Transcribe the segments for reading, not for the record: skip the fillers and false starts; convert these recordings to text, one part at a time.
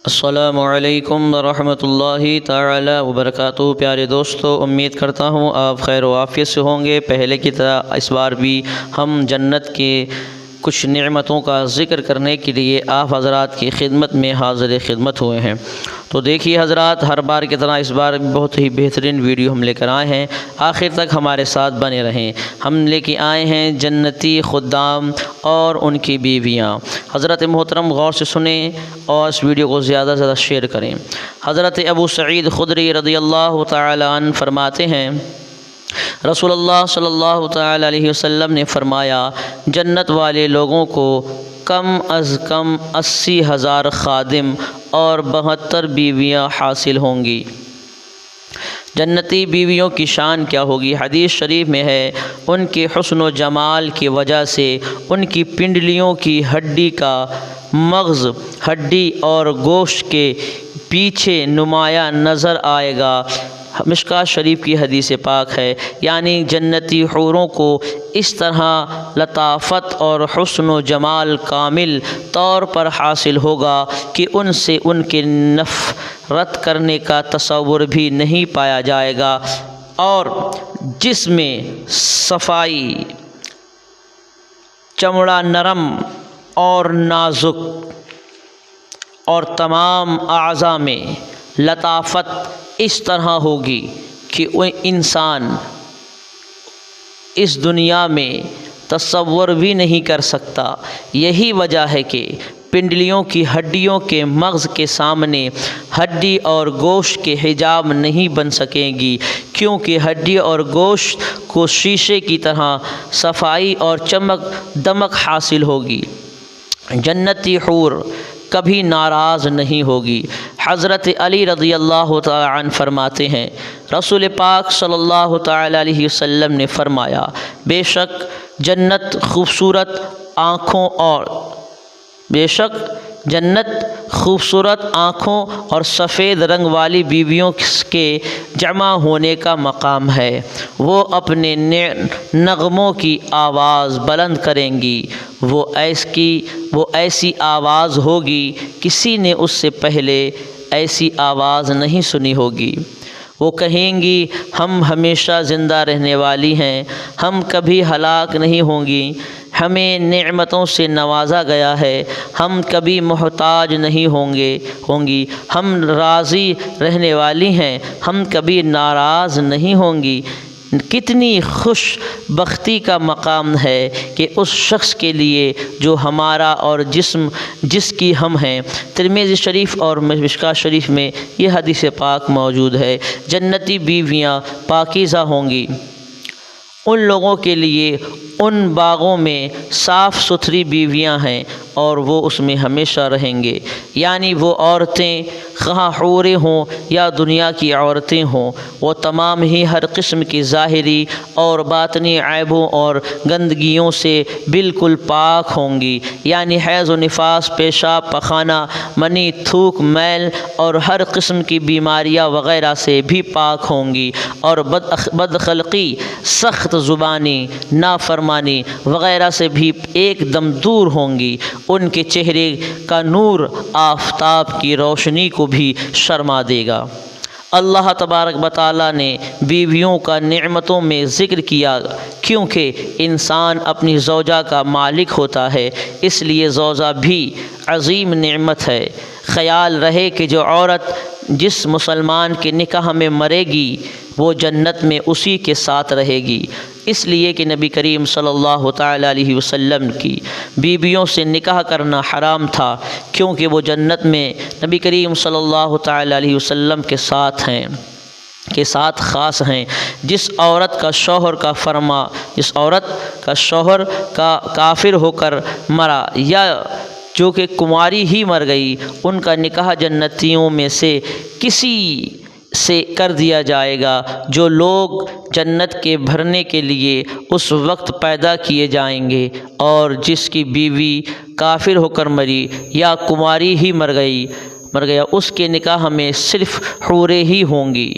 السلام علیکم ورحمۃ اللہ تعالی وبرکاتہ۔ پیارے دوستو، امید کرتا ہوں آپ خیر و عافیت سے ہوں گے۔ پہلے کی طرح اس بار بھی ہم جنت کے کچھ نعمتوں کا ذکر کرنے کے لیے آپ حضرات کی خدمت میں حاضر خدمت ہوئے ہیں۔ تو دیکھیے حضرات، ہر بار کی طرح اس بار بھی بہت ہی بہترین ویڈیو ہم لے کر آئے ہیں، آخر تک ہمارے ساتھ بنے رہیں۔ ہم لے کے آئے ہیں جنتی خدام اور ان کی بیویاں۔ حضرت محترم غور سے سنیں اور اس ویڈیو کو زیادہ سے زیادہ شیئر کریں۔ حضرت ابو سعید خدری رضی اللہ تعالی عنہ فرماتے ہیں، رسول اللہ صلی اللہ تعالی علیہ وسلم نے فرمایا، جنت والے لوگوں کو کم از کم 80,000 خادم اور 72 بیویاں حاصل ہوں گی۔ جنتی بیویوں کی شان کیا ہوگی؟ حدیث شریف میں ہے، ان کے حسن و جمال کی وجہ سے ان کی پنڈلیوں کی ہڈی کا مغز ہڈی اور گوشت کے پیچھے نمایاں نظر آئے گا۔ مشکوٰۃ شریف کی حدیث پاک ہے، یعنی جنتی حوروں کو اس طرح لطافت اور حسن و جمال کامل طور پر حاصل ہوگا کہ ان سے ان کے نفرت کرنے کا تصور بھی نہیں پایا جائے گا، اور جس میں صفائی، چمڑا نرم اور نازک، اور تمام اعضاء میں لطافت اس طرح ہوگی کہ وہ انسان اس دنیا میں تصور بھی نہیں کر سکتا۔ یہی وجہ ہے کہ پنڈلیوں کی ہڈیوں کے مغز کے سامنے ہڈی اور گوشت کے حجاب نہیں بن سکیں گی، کیونکہ ہڈی اور گوشت کو شیشے کی طرح صفائی اور چمک دمک حاصل ہوگی۔ جنتی حور کبھی ناراض نہیں ہوگی۔ حضرت علی رضی اللہ تعالی عنہ فرماتے ہیں، رسول پاک صلی اللہ تعالی علیہ وسلم نے فرمایا، بے شک جنت خوبصورت آنکھوں اور سفید رنگ والی بیویوں کے جمع ہونے کا مقام ہے۔ وہ اپنے نغموں کی آواز بلند کریں گی، وہ ایسی آواز ہوگی کسی نے اس سے پہلے ایسی آواز نہیں سنی ہوگی۔ وہ کہیں گی، ہم ہمیشہ زندہ رہنے والی ہیں، ہم کبھی ہلاک نہیں ہوں گی، ہمیں نعمتوں سے نوازا گیا ہے، ہم کبھی محتاج نہیں ہوں گی، ہم راضی رہنے والی ہیں، ہم کبھی ناراض نہیں ہوں گی۔ کتنی خوش بختی کا مقام ہے کہ اس شخص کے لیے جو ہمارا اور جس کی ہم ہیں۔ ترمذی شریف اور مشکوٰۃ شریف میں یہ حدیث پاک موجود ہے۔ جنتی بیویاں پاکیزہ ہوں گی، ان لوگوں کے لیے ان باغوں میں صاف ستھری بیویاں ہیں اور وہ اس میں ہمیشہ رہیں گے، یعنی وہ عورتیں خواہ حوریں ہوں یا دنیا کی عورتیں ہوں، وہ تمام ہی ہر قسم کی ظاہری اور باطنی عیبوں اور گندگیوں سے بالکل پاک ہوں گی، یعنی حیض و نفاس، پیشاب، پخانہ، منی، تھوک، میل اور ہر قسم کی بیماریاں وغیرہ سے بھی پاک ہوں گی، اور بدخلقی، سخت زبانی، نافرمانی وغیرہ سے بھی ایک دم دور ہوں گی۔ ان کے چہرے کا نور آفتاب کی روشنی کو بھی شرما دے گا۔ اللہ تبارک و تعالیٰ نے بیویوں کا نعمتوں میں ذکر کیا، کیونکہ انسان اپنی زوجہ کا مالک ہوتا ہے، اس لیے زوجہ بھی عظیم نعمت ہے۔ خیال رہے کہ جو عورت جس مسلمان کے نکاح میں مرے گی وہ جنت میں اسی کے ساتھ رہے گی، اس لیے کہ نبی کریم صلی اللہ تعالی علیہ وسلم کی بیویوں سے نکاح کرنا حرام تھا، کیونکہ وہ جنت میں نبی کریم صلی اللہ تعالی علیہ وسلم کے ساتھ خاص ہیں۔ جس عورت کا شوہر کافر ہو کر مرا یا جو کہ کنواری ہی مر گئی، ان کا نکاح جنتیوں میں سے کسی سے کر دیا جائے گا۔ جو لوگ جنت کے بھرنے کے لیے اس وقت پیدا کیے جائیں گے، اور جس کی بیوی کافر ہو کر مری یا کنواری ہی مر گئی، مر گیا اس کے نکاح میں صرف حوریں ہی ہوں گی،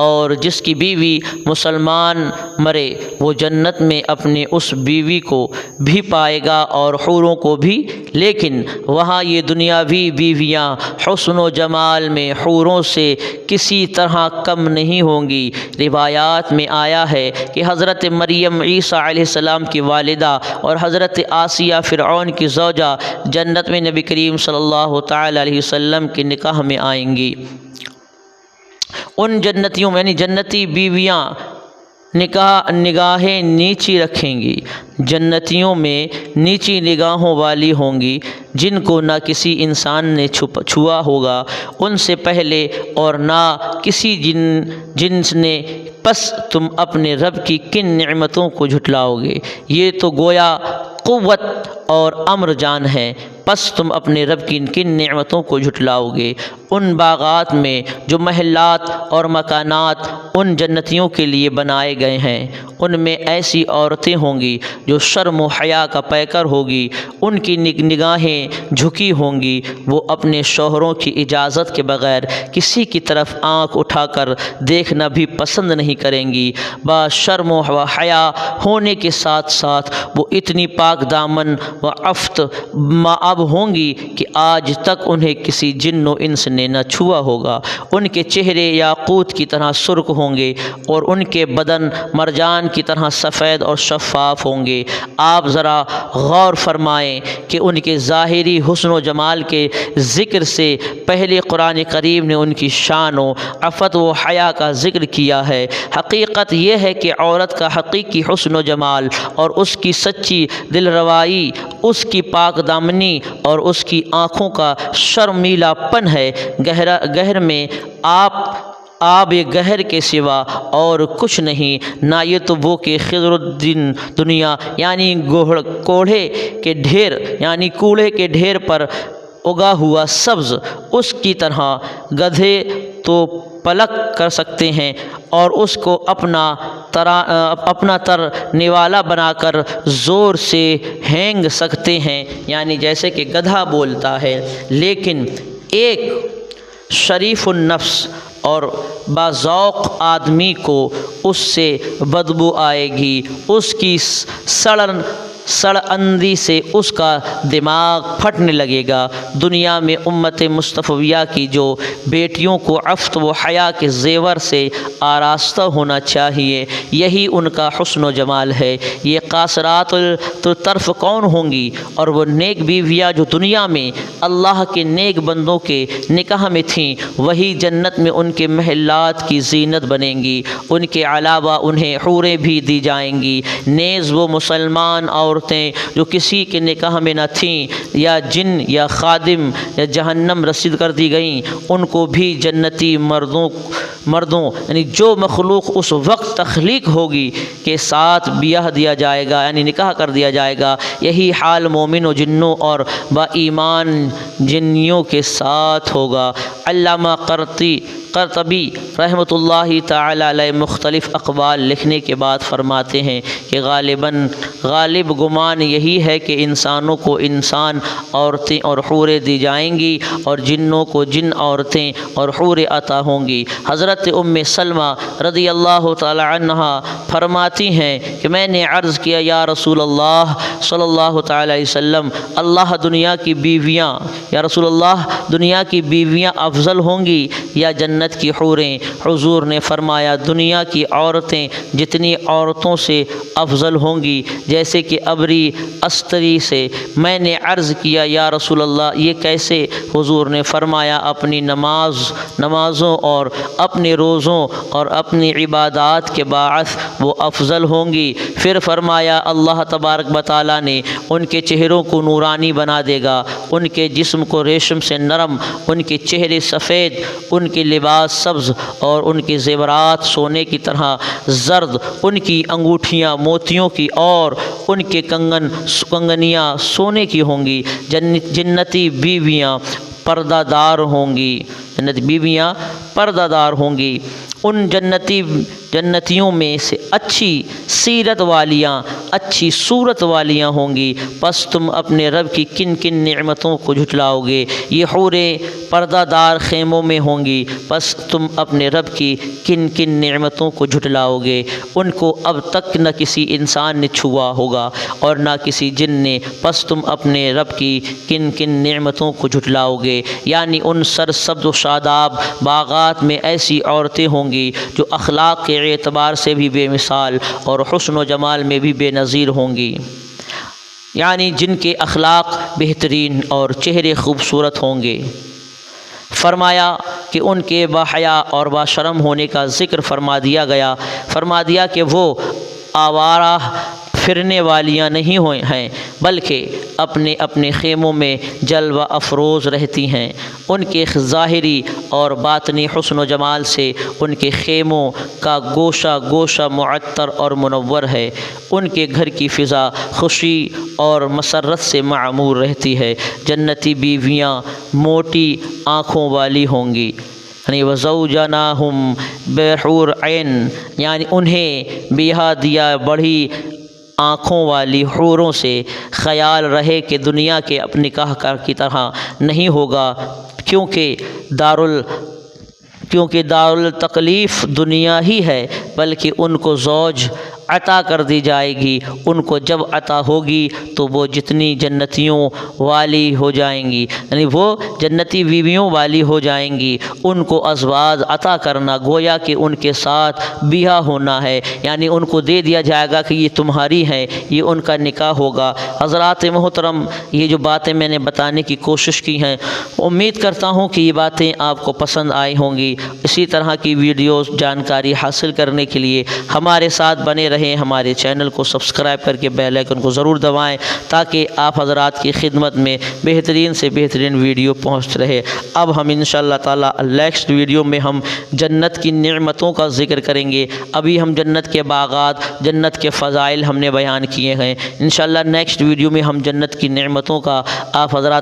اور جس کی بیوی مسلمان مرے وہ جنت میں اپنے اس بیوی کو بھی پائے گا اور حوروں کو بھی، لیکن وہاں یہ دنیاوی بیویاں حسن و جمال میں حوروں سے کسی طرح کم نہیں ہوں گی۔ روایات میں آیا ہے کہ حضرت مریم عیسیٰ علیہ السلام کی والدہ اور حضرت آسیہ فرعون کی زوجہ جنت میں نبی کریم صلی اللہ تعالی علیہ وسلم کے نکاح میں آئیں گی۔ ان جنتیوں میں یعنی جنتی بیویاں نگاہیں نیچی رکھیں گی، جنتیوں میں نیچی نگاہوں والی ہوں گی جن کو نہ کسی انسان نے چھوا ہوگا ان سے پہلے اور نہ کسی جنس نے، پس تم اپنے رب کی کن نعمتوں کو جھٹلاؤ گے؟ یہ تو گویا قوت اور امر جان ہے، پس تم اپنے رب کی کن نعمتوں کو جھٹلاؤ گے؟ ان باغات میں جو محلات اور مکانات ان جنتیوں کے لیے بنائے گئے ہیں ان میں ایسی عورتیں ہوں گی جو شرم و حیا کا پیکر ہوگی، ان کی نگاہیں جھکی ہوں گی، وہ اپنے شوہروں کی اجازت کے بغیر کسی کی طرف آنکھ اٹھا کر دیکھنا بھی پسند نہیں کریں گی۔ با شرم و حیا ہونے کے ساتھ ساتھ وہ اتنی پاک دامن و عفت مآب ہوں گی کہ آج تک انہیں کسی جن و انس نے نہ چھوا ہوگا۔ ان کے چہرے یاقوت کی طرح سرخ ہوں گے اور ان کے بدن مرجان کی طرح سفید اور شفاف ہوں گے۔ آپ ذرا غور فرمائیں کہ ان کے ظاہری حسن و جمال کے ذکر سے پہلے قرآن کریم نے ان کی شان و عفت و حیا کا ذکر کیا ہے۔ حقیقت یہ ہے کہ عورت کا حقیقی حسن و جمال اور اس کی سچی دلربائی اس کی پاک دامنی اور اس کی آنکھوں کا شرمیلا پن ہے۔ گہر میں آب گہر کے سوا اور کچھ نہیں، نہ یہ تو وہ کہ خضر الدین دنیا یعنی کوڑھے کے ڈھیر پر اگا ہوا سبز اس کی طرح گدھے تو پلک کر سکتے ہیں اور اس کو اپنا تر نوالا بنا کر زور سے ہینگ سکتے ہیں، یعنی جیسے کہ گدھا بولتا ہے، لیکن ایک شریف النفس اور باذوق آدمی کو اس سے بدبو آئے گی، اس کی سڑ اندی سے اس کا دماغ پھٹنے لگے گا۔ دنیا میں امت مصطفیہ کی جو بیٹیوں کو عفت و حیا کے زیور سے آراستہ ہونا چاہیے یہی ان کا حسن و جمال ہے۔ یہ قاصرات الطرف کون ہوں گی؟ اور وہ نیک بیویاں جو دنیا میں اللہ کے نیک بندوں کے نکاح میں تھیں وہی جنت میں ان کے محلات کی زینت بنیں گی۔ ان کے علاوہ انہیں حوریں بھی دی جائیں گی، نیز وہ مسلمان عورتیں جو کسی کے نکاح میں نہ تھیں یا جن یا خادم یا جہنم رسید کر دی گئیں ان کو بھی جنتی مردوں یعنی جو مخلوق اس وقت تخلیق ہوگی کے ساتھ بیاہ دیا جائے گا یعنی نکاح کر دیا جائے گا۔ یہی حال مومن و جنوں اور با ایمان جنیوں کے ساتھ ہوگا۔ علامہ قرطبی رحمۃ اللہ تعالی علیہ مختلف اقوال لکھنے کے بعد فرماتے ہیں کہ غالب گمان یہی ہے کہ انسانوں کو انسان عورتیں اور حوریں دی جائیں گی اور جنوں کو جن عورتیں اور حوریں عطا ہوں گی۔ حضرت ام سلمہ رضی اللہ تعالی عنہا فرماتی ہیں کہ میں نے عرض کیا یا رسول اللہ صلی اللہ تعالی علیہ وسلم یا رسول اللہ دنیا کی بیویاں افضل ہوں گی یا جنت کی حوریں؟ حضور نے فرمایا دنیا کی عورتیں جتنی عورتوں سے افضل ہوں گی جیسے کہ ابری استری سے۔ میں نے عرض کیا یا رسول اللہ یہ کیسے؟ حضور نے فرمایا اپنی نمازوں اور اپنے روزوں اور اپنی عبادات کے باعث وہ افضل ہوں گی۔ پھر فرمایا اللہ تبارک و تعالیٰ نے ان کے چہروں کو نورانی بنا دے گا، ان کے جسم کو ریشم سے نرم، ان کے چہرے سفید، ان کے لباس سبز اور ان کے زیورات سونے کی طرح زرد، ان کی انگوٹھیاں موتیوں کی اور ان کے کنگنیاں سونے کی ہوں گی۔ جنتی بیویاں پردہ دار ہوں گی، ان جنتی جنتیوں میں سے اچھی سیرت والیاں، اچھی صورت والیاں ہوں گی، پس تم اپنے رب کی کن کن نعمتوں کو جھٹلاؤ گے۔ یہ حوریں پردہ دار خیموں میں ہوں گی، پس تم اپنے رب کی کن کن نعمتوں کو جھٹلاؤ گے۔ ان کو اب تک نہ کسی انسان نے چھوا ہوگا اور نہ کسی جن نے، پس تم اپنے رب کی کن کن نعمتوں کو جھٹلاؤ گے۔ یعنی ان سرسبز و شاداب باغات میں ایسی عورتیں ہوں گی جو اخلاق کے اعتبار سے بھی بے مثال اور حسن و جمال میں بھی بے نظیر ہوں گی، یعنی جن کے اخلاق بہترین اور چہرے خوبصورت ہوں گے۔ فرمایا کہ ان کے باحیا اور باشرم ہونے کا ذکر فرما دیا کہ وہ آوارہ پھرنے والیاں نہیں ہیں، بلکہ اپنے اپنے خیموں میں جلوہ افروز رہتی ہیں۔ ان کے ظاہری اور باطنی حسن و جمال سے ان کے خیموں کا گوشہ گوشہ معطر اور منور ہے۔ ان کے گھر کی فضا خوشی اور مسرت سے معمور رہتی ہے۔ جنتی بیویاں موٹی آنکھوں والی ہوں گی، یعنی وزوجناہم بحور عین، یعنی انہیں بیاہ دیا بڑھی آنکھوں والی حوروں سے خیال رہے کہ دنیا کے نکاح کی طرح نہیں ہوگا، کیونکہ دارالتکلیف دنیا ہی ہے، بلکہ ان کو زوج عطا کر دی جائے گی۔ ان کو جب عطا ہوگی تو وہ جتنی جنتیوں والی ہو جائیں گی، یعنی وہ جنتی بیویوں والی ہو جائیں گی۔ ان کو ازواج عطا کرنا گویا کہ ان کے ساتھ بیاہ ہونا ہے، یعنی ان کو دے دیا جائے گا کہ یہ تمہاری ہیں، یہ ان کا نکاح ہوگا۔ حضرات محترم، یہ جو باتیں میں نے بتانے کی کوشش کی ہیں، امید کرتا ہوں کہ یہ باتیں آپ کو پسند آئی ہوں گی۔ اسی طرح کی ویڈیوز جانکاری حاصل کرنے کے لیے ہمارے ساتھ بنے رہیں۔ ہمارے چینل کو سبسکرائب کر کے بیل آئیکن کو ضرور دبائیں تاکہ آپ حضرات کی خدمت میں بہترین سے بہترین ویڈیو پہنچ رہے۔ اب ہم انشاءاللہ تعالی نیکسٹ ویڈیو میں ہم جنت کی نعمتوں کا ذکر کریں گے۔ ابھی ہم جنت کے باغات، جنت کے فضائل ہم نے بیان کیے ہیں۔ انشاءاللہ نیکسٹ ویڈیو میں ہم جنت کی نعمتوں کا آپ حضرات